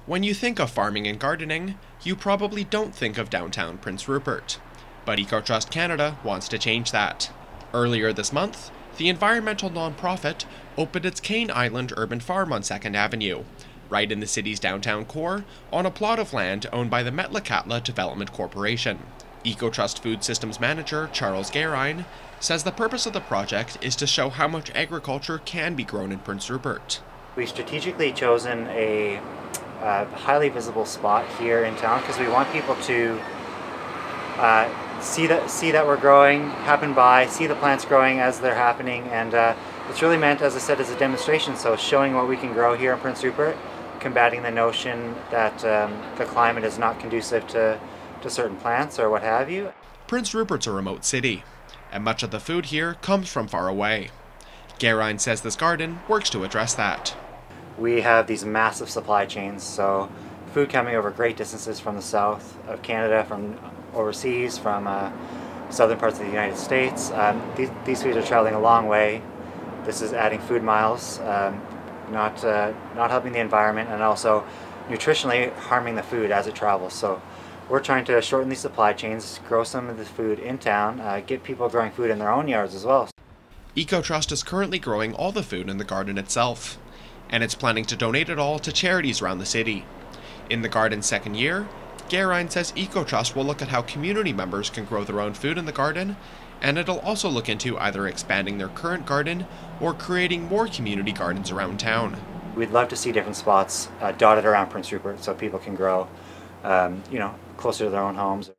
When you think of farming and gardening, you probably don't think of downtown Prince Rupert. But Ecotrust Canada wants to change that. Earlier this month, the environmental nonprofit opened its Cane Island urban farm on 2nd Avenue, right in the city's downtown core, on a plot of land owned by the Metlakatla Development Corporation. Ecotrust Food Systems Manager Charles Garine says the purpose of the project is to show how much agriculture can be grown in Prince Rupert. We've strategically chosen a highly visible spot here in town because we want people to see that we're growing, happen by, see the plants growing as they're happening, and it's really meant, as I said, as a demonstration, so showing what we can grow here in Prince Rupert, combating the notion that the climate is not conducive to certain plants or what have you. Prince Rupert's a remote city, and much of the food here comes from far away. Garine says this garden works to address that. We have these massive supply chains, so food coming over great distances from the south of Canada, from overseas, from southern parts of the United States. These foods are traveling a long way. This is adding food miles, not helping the environment, and also nutritionally harming the food as it travels. So we're trying to shorten these supply chains, grow some of the food in town, get people growing food in their own yards as well. Ecotrust is currently growing all the food in the garden itself, and it's planning to donate it all to charities around the city. In the garden's second year, Garine says Ecotrust will look at how community members can grow their own food in the garden, and it'll also look into either expanding their current garden or creating more community gardens around town. We'd love to see different spots dotted around Prince Rupert so people can grow, closer to their own homes.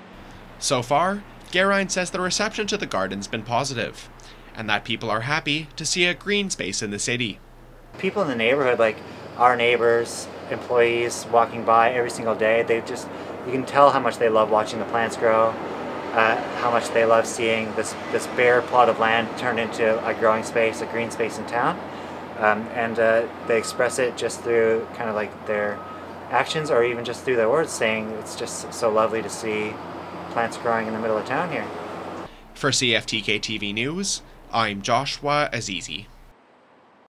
So far, Garine says the reception to the garden's been positive, and that people are happy to see a green space in the city. People in the neighborhood, like our neighbors, employees walking by every single day, you can tell how much they love watching the plants grow, how much they love seeing this bare plot of land turned into a growing space, a green space in town. And they express it just through kind of like their actions or even just through their words, saying it's just so lovely to see plants growing in the middle of town here. For CFTK-TV News, I'm Joshua Azizi.